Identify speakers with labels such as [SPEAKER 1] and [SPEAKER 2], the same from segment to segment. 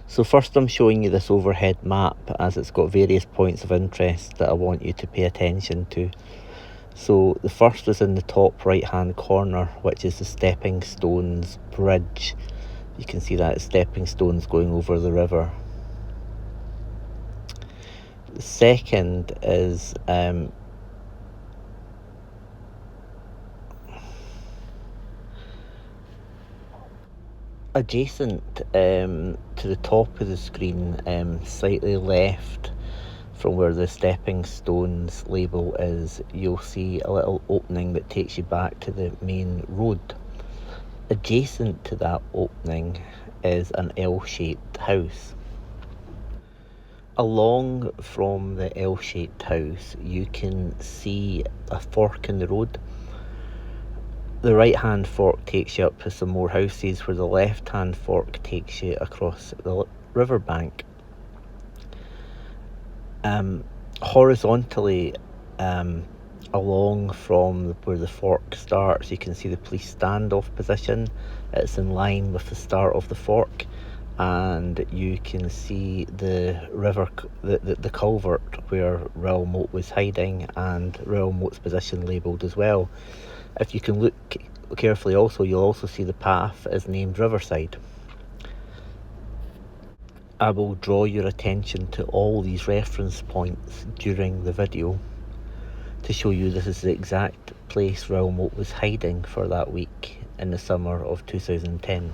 [SPEAKER 1] So first I'm showing you this overhead map as it's got various points of interest that I want you to pay attention to. So the first is in the top right hand corner, which is the Stepping Stones Bridge. You can see that it's stepping stones going over the river. The second is adjacent to the top of the screen, slightly left from where the stepping stones label is, you'll see a little opening that takes you back to the main road. Adjacent to that opening is an L-shaped house. Along from the L-shaped house, you can see a fork in the road. The right hand fork takes you up to some more houses, where the left hand fork takes you across the riverbank. Horizontally, along from where the fork starts, you can see the police standoff position. It's in line with the start of the fork, and you can see the river, the culvert where Raoul moat was hiding, and Raoul moat's position labelled as well. If you can look carefully also, you'll also see the path is named Riverside. I will draw your attention to all these reference points during the video to show you this is the exact place Raoul moat was hiding for that week in the summer of 2010.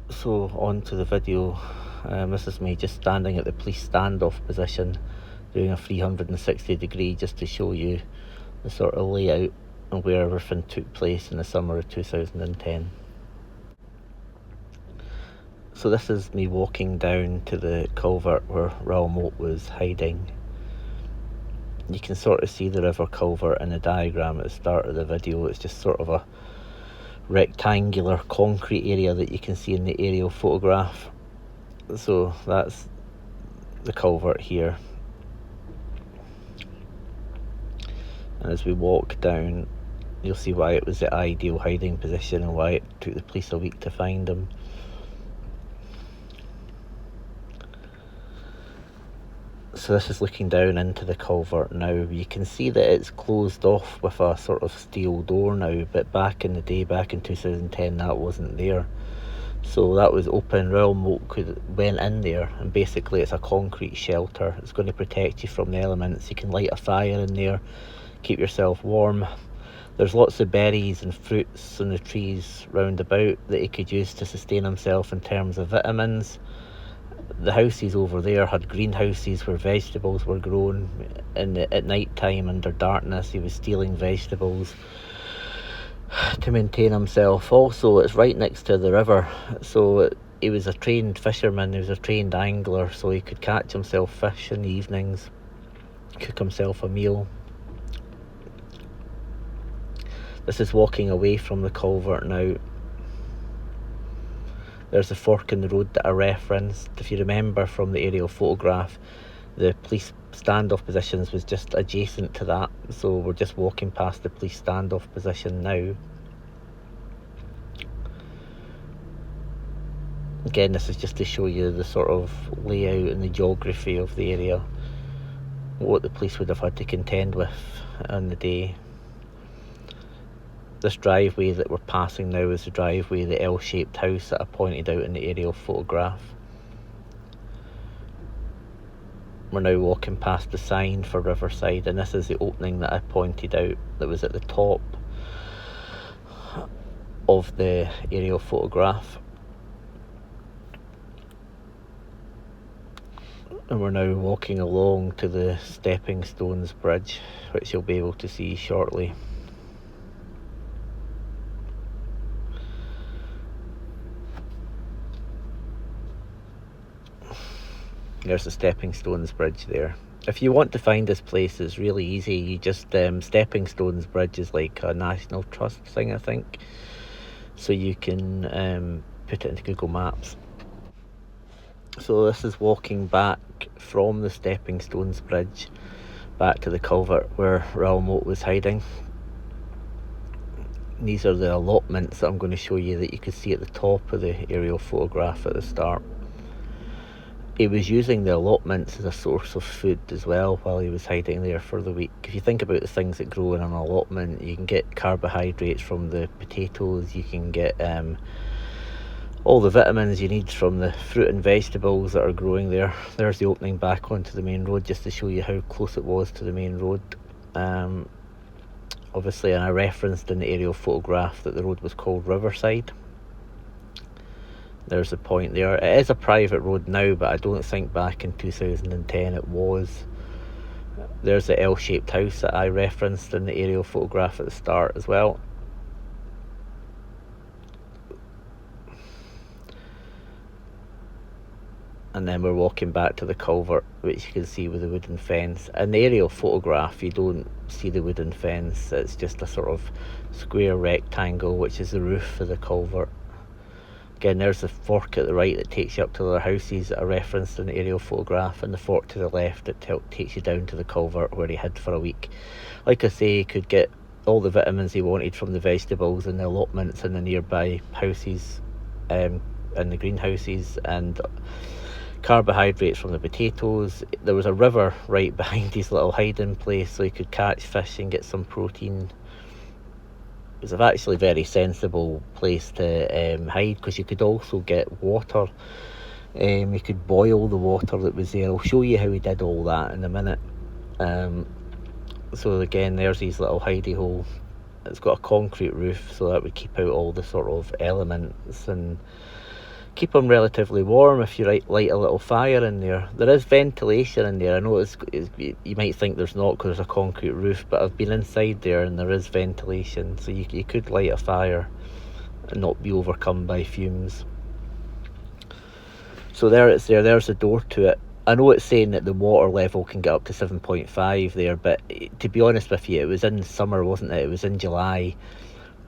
[SPEAKER 1] So on to the video. This is me just standing at the police standoff position, doing a 360 degree just to show you the sort of layout and where everything took place in the summer of 2010. So this is me walking down to the culvert where Raoul moat was hiding. You can sort of see the river culvert in the diagram at the start of the video. It's just sort of a rectangular concrete area that you can see in the aerial photograph. So that's the culvert here. And as we walk down, you'll see why it was the ideal hiding position and why it took the police a week to find him. So this is looking down into the culvert now. You can see that it's closed off with a sort of steel door now, but back in the day, back in 2010, that wasn't there. So that was open. Raoul moat went in there, and basically it's a concrete shelter. It's going to protect you from the elements. You can light a fire in there, keep yourself warm. There's lots of berries and fruits on the trees round about that he could use to sustain himself in terms of vitamins. The houses over there had greenhouses where vegetables were grown. At night time, under darkness, he was stealing vegetables to maintain himself. Also, it's right next to the river, so he was a trained fisherman, he was a trained angler, so he could catch himself fish in the evenings, cook himself a meal. This is walking away from the culvert now. There's a fork in the road that I referenced. If you remember from the aerial photograph, the police standoff positions was just adjacent to that, so we're just walking past the police standoff position now. Again, this is just to show you the sort of layout and the geography of the area, what the police would have had to contend with on the day. This driveway that we're passing now is the driveway, the L-shaped house that I pointed out in the aerial photograph. We're now walking past the sign for Riverside, and this is the opening that I pointed out that was at the top of the aerial photograph. And we're now walking along to the Stepping Stones Bridge, which you'll be able to see shortly. There's the Stepping Stones Bridge there. If you want to find this place, it's really easy. You just, Stepping Stones Bridge is like a National Trust thing, I think. So you can put it into Google Maps. So this is walking back from the Stepping Stones Bridge back to the culvert where Raoul moat was hiding. These are the allotments that I'm going to show you that you could see at the top of the aerial photograph at the start. he was using the allotments as a source of food as well while he was hiding there for the week. If you think about the things that grow in an allotment, you can get carbohydrates from the potatoes, you can get all the vitamins you need from the fruit and vegetables that are growing there. There's the opening back onto the main road, just to show you how close it was to the main road. Obviously, and I referenced in the aerial photograph that the road was called Riverside. There's the point there. It is a private road now, but I don't think back in 2010 it was. There's the L-shaped house that I referenced in the aerial photograph at the start as well. And then we're walking back to the culvert, which you can see with the wooden fence. In the aerial photograph, you don't see the wooden fence. It's just a sort of square rectangle, which is the roof of the culvert. Again, there's the fork at the right that takes you up to the houses that are referenced in the aerial photograph, and the fork to the left that takes you down to the culvert where he hid for a week. Like I say, he could get all the vitamins he wanted from the vegetables and the allotments in the nearby houses, and the greenhouses, and carbohydrates from the potatoes. There was a river right behind his little hiding place, so he could catch fish and get some protein. It was actually a very sensible place to hide, because you could also get water. You could boil the water that was there. I'll show you how he did all that in a minute. So again, there's his little hidey hole. It's got a concrete roof, so that would keep out all the sort of elements and keep them relatively warm if you light a little fire in there. There is ventilation in there. I know you might think there's not because there's a concrete roof, but I've been inside there and there is ventilation, so you could light a fire and not be overcome by fumes. So there it's there. There's the door to it. I know it's saying that the water level can get up to 7.5 there, but to be honest with you, it was in summer, wasn't it? It was in July.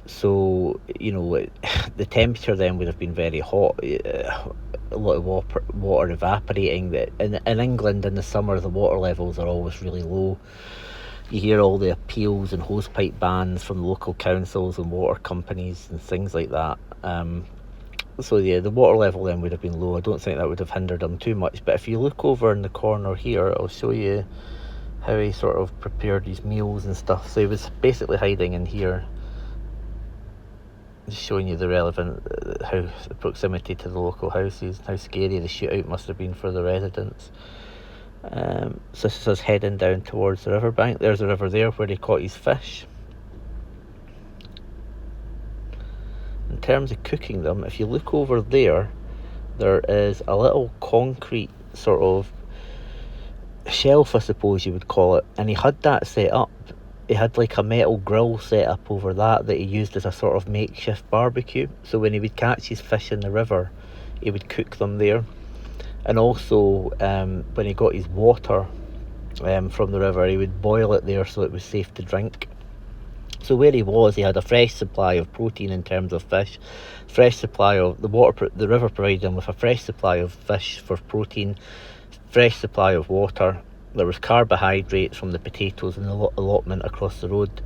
[SPEAKER 1] So, the temperature then would have been very hot, a lot of water evaporating. In England in the summer, the water levels are always really low. You hear all the appeals and hosepipe bans from local councils and water companies and things like that. So yeah, the water level then would have been low. I don't think that would have hindered him too much. But if you look over in the corner here, I'll show you how he sort of prepared his meals and stuff. So he was basically hiding in here. Just showing you the relevant, how the proximity to the local houses, how scary the shootout must have been for the residents. So this is us heading down towards the riverbank. There's a river there where he caught his fish. In terms of cooking them, if you look over there, there is a little concrete sort of shelf, I suppose you would call it, and he had that set up. He had like a metal grill set up over that he used as a sort of makeshift barbecue. So when he would catch his fish in the river, he would cook them there. And also when he got his water from the river, he would boil it there so it was safe to drink. So where he was, he had a fresh supply of protein in terms of fish, fresh supply of the river provided him with a fresh supply of fish for protein, fresh supply of water. There was carbohydrates from the potatoes and the allotment across the road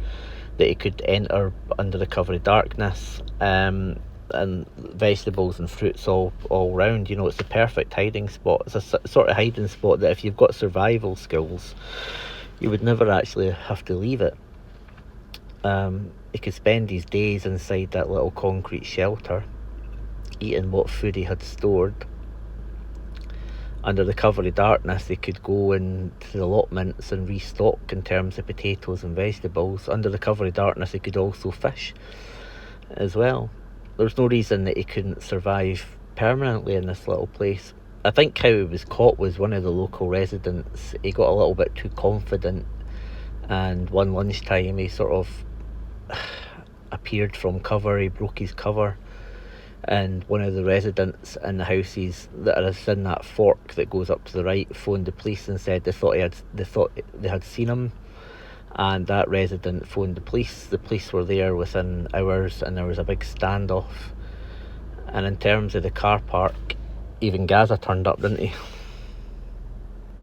[SPEAKER 1] that he could enter under the cover of darkness, and vegetables and fruits all round. It's the perfect hiding spot. It's a sort of hiding spot that if you've got survival skills, you would never actually have to leave it. He could spend his days inside that little concrete shelter, eating what food he had stored. Under the cover of darkness, they could go into the allotments and restock in terms of potatoes and vegetables. Under the cover of darkness, they could also fish as well. There's no reason that he couldn't survive permanently in this little place. I think how he was caught was one of the local residents. He got a little bit too confident, and one lunchtime he sort of appeared from cover. He broke his cover, and one of the residents in the houses that are in that fork that goes up to the right phoned the police and said they thought they had seen him, and that resident phoned the police. The police were there within hours, and there was a big standoff. And in terms of the car park, even Gaza turned up, didn't he?